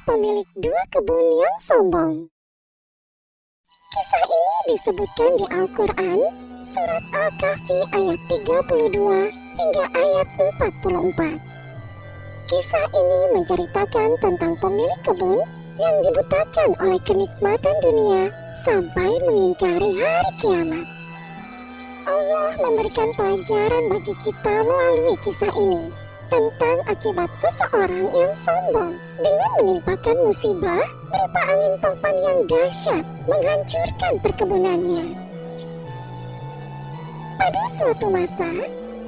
pemilik dua kebun yang sombong. Kisah ini disebutkan di Al-Quran, surat Al-Kahfi ayat 32 hingga ayat 44. Kisah ini menceritakan tentang pemilik kebun yang dibutakan oleh kenikmatan dunia sampai mengingkari hari kiamat. Allah memberikan pelajaran bagi kita melalui kisah ini tentang akibat seseorang yang sombong dengan menimpakan musibah berupa angin topan yang dahsyat menghancurkan perkebunannya. Pada suatu masa,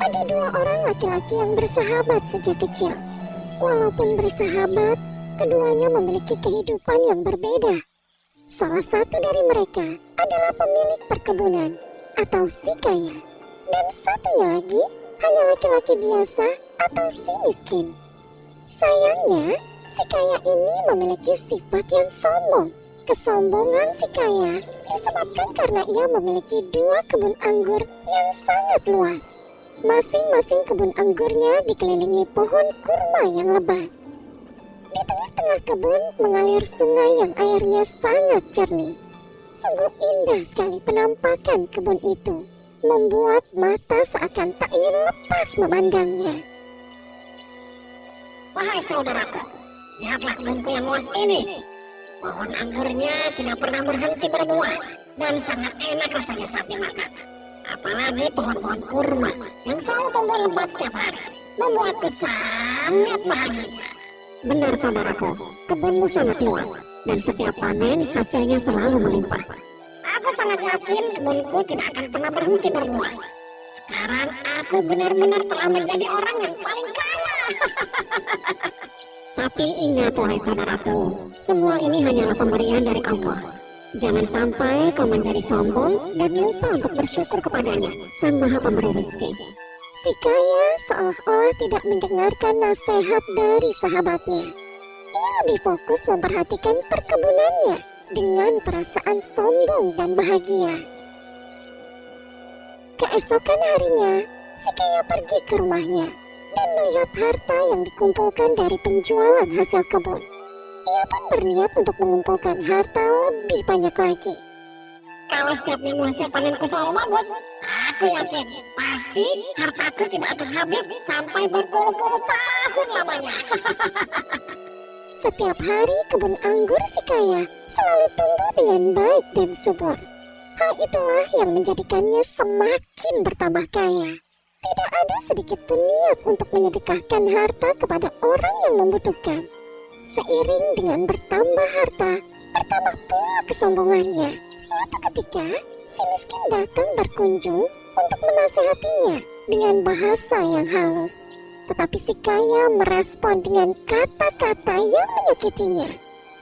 ada dua orang laki-laki yang bersahabat sejak kecil. Walaupun bersahabat, keduanya memiliki kehidupan yang berbeda. Salah satu dari mereka adalah pemilik perkebunan atau si kaya, dan satunya lagi hanya laki-laki biasa atau si miskin. Sayangnya, si kaya ini memiliki sifat yang sombong. Kesombongan si kaya disebabkan karena ia memiliki dua kebun anggur yang sangat luas. Masing-masing kebun anggurnya dikelilingi pohon kurma yang lebat. Di tengah-tengah kebun mengalir sungai yang airnya sangat jernih. Sungguh indah sekali penampakan kebun itu, membuat mata seakan tak ingin lepas memandangnya. Wahai saudaraku, lihatlah kebunku yang luas ini. Pohon anggurnya tidak pernah berhenti berbuah dan sangat enak rasanya saat dimakan. Apalagi pohon-pohon kurma yang selalu tumbuh lebat setiap hari, membuatku sangat bahagia. Benar saudaraku, kebunmu sangat luas dan setiap panen hasilnya selalu melimpah. Aku sangat yakin kebunku tidak akan pernah berhenti berbuah. Sekarang aku benar-benar telah menjadi orang yang paling kaya. Tapi ingat wahai saudaraku, semua ini hanyalah pemberian dari Allah. Jangan sampai kau menjadi sombong dan lupa untuk bersyukur kepadanya, Sang Maha Pemberi Rezeki. Si kaya seolah-olah tidak mendengarkan nasihat dari sahabatnya. Ia lebih fokus memperhatikan perkebunannya dengan perasaan sombong dan bahagia. Keesokan harinya, si kaya pergi ke rumahnya dan melihat harta yang dikumpulkan dari penjualan hasil kebun. Ia pun berniat untuk mengumpulkan harta lebih banyak lagi. Kalau setiap minggu hasil panenku selalu bagus, aku yakin pasti hartaku tidak akan habis sampai berpuluh-puluh tahun lamanya. Setiap hari kebun anggur si kaya selalu tumbuh dengan baik dan subur. Hal itulah yang menjadikannya semakin bertambah kaya. Tidak ada sedikit pun niat untuk menyedekahkan harta kepada orang yang membutuhkan. Seiring dengan bertambah harta, bertambah pula kesombongannya. Suatu ketika, si miskin datang berkunjung untuk menasehatinya dengan bahasa yang halus. Tetapi si kaya merespon dengan kata-kata yang menyakitinya.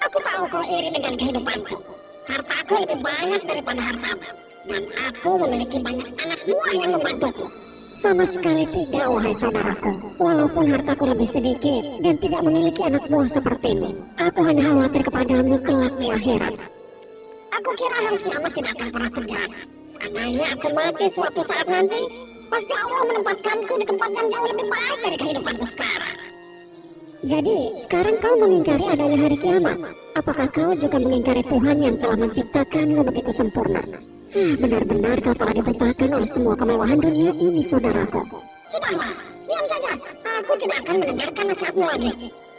Aku tahu kau iri dengan kehidupanku. Hartaku lebih banyak daripada hartamu. Dan aku memiliki banyak anak buah yang membantuku. Sama sekali tidak wahai saudaraku. Walaupun hartaku lebih sedikit dan tidak memiliki anak buah sepertimu, aku hanya khawatir kepadamu kelak di akhirat. Aku kira hari kiamat tidak akan pernah terjadi. Seandainya aku mati suatu saat nanti, pasti Allah menempatkanku di tempat yang jauh lebih baik dari kehidupanku sekarang. Jadi, sekarang kau mengingkari adanya hari kiamat. Apakah kau juga mengingkari Tuhan yang telah menciptakanmu begitu sempurna? Benar-benar kau telah dibutakan oleh semua kemewahan dunia ini, saudaraku. Sudahlah, diam saja. Aku tidak akan mendengarkan nasihatmu lagi.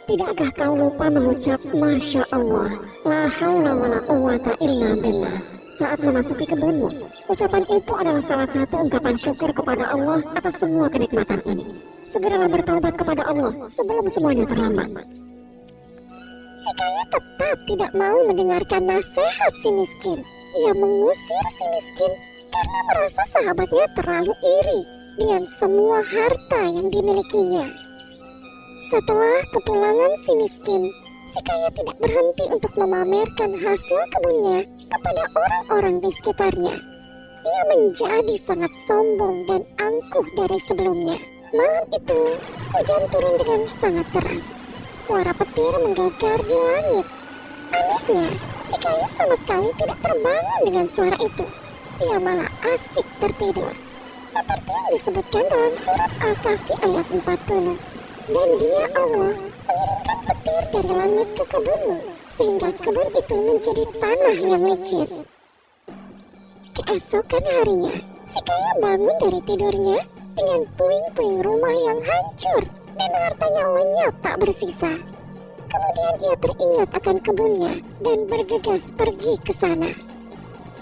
Tidakkah kau lupa mengucap Masya Allah, la haula wa la quwata illa billah saat memasuki kebunmu? Ucapan itu adalah salah satu ungkapan syukur kepada Allah atas semua kenikmatan ini. Segeralah bertaubat kepada Allah sebelum semuanya terlambat. Si kaya tetap tidak mau mendengarkan nasihat si miskin. Ia mengusir si miskin karena merasa sahabatnya terlalu iri dengan semua harta yang dimilikinya. Setelah kepulangan si miskin, si kaya tidak berhenti untuk memamerkan hasil kebunnya kepada orang-orang di sekitarnya. Ia menjadi sangat sombong dan angkuh dari sebelumnya. Malam itu, hujan turun dengan sangat deras. Suara petir menggelegar di langit. Anehnya, si kaya sama sekali tidak terbangun dengan suara itu. Ia malah asik tertidur. Seperti yang disebutkan dalam surat Al-Kahfi ayat 40. Dan Dia Allah mengirimkan petir dari langit ke kebunmu, sehingga kebun itu menjadi tanah yang licin. Keesokan harinya, si kaya bangun dari tidurnya dengan puing-puing rumah yang hancur dan hartanya lenyap tak bersisa. Kemudian ia teringat akan kebunnya dan bergegas pergi ke sana.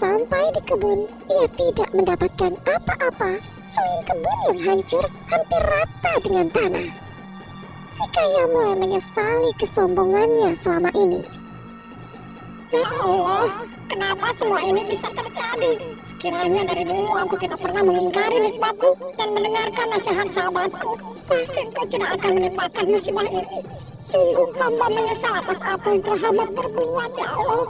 Sampai di kebun, ia tidak mendapatkan apa-apa selain kebun yang hancur hampir rata dengan tanah. Si kaya mulai menyesali kesombongannya selama ini. Ya Allah, kenapa semua ini bisa terjadi? Sekiranya dari dulu aku tidak pernah mengingkari nikmatmu dan mendengarkan nasihat sahabatku, pasti kau tidak akan menimpakan musibah ini. Sungguh hamba menyesal atas apa yang telah hamba perbuat, ya Allah.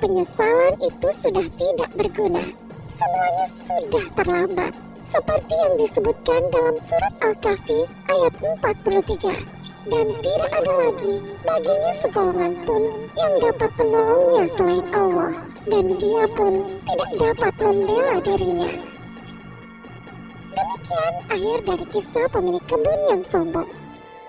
Penyesalan itu sudah tidak berguna. Semuanya sudah terlambat. Seperti yang disebutkan dalam surat Al-Kahfi ayat 43. Dan tidak ada lagi baginya segolongan pun yang dapat menolongnya selain Allah. Dan dia pun tidak dapat membela dirinya. Demikian akhir dari kisah pemilik kebun yang sombong.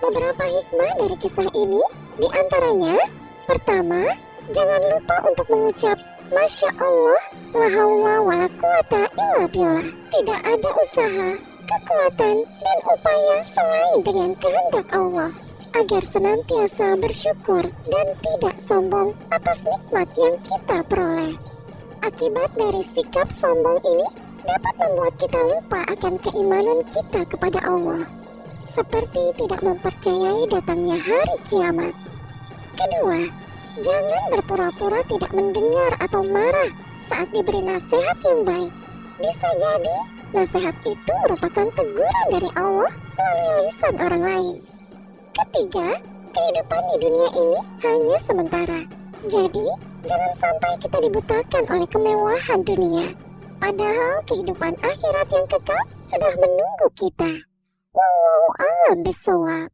Beberapa hikmah dari kisah ini diantaranya, pertama, jangan lupa untuk mengucap Masya Allah, la haula wa la quwata illa billah. Tidak ada usaha, kekuatan, dan upaya selain dengan kehendak Allah, agar senantiasa bersyukur dan tidak sombong atas nikmat yang kita peroleh. Akibat dari sikap sombong ini dapat membuat kita lupa akan keimanan kita kepada Allah, seperti tidak mempercayai datangnya hari kiamat. Kedua, jangan berpura-pura tidak mendengar atau marah saat diberi nasihat yang baik. Bisa jadi nasihat itu merupakan teguran dari Allah melalui lisan orang lain. Ketiga, kehidupan di dunia ini hanya sementara. Jadi, jangan sampai kita dibutakan oleh kemewahan dunia. Padahal kehidupan akhirat yang kekal sudah menunggu kita. Wallahu a'lam bishawab.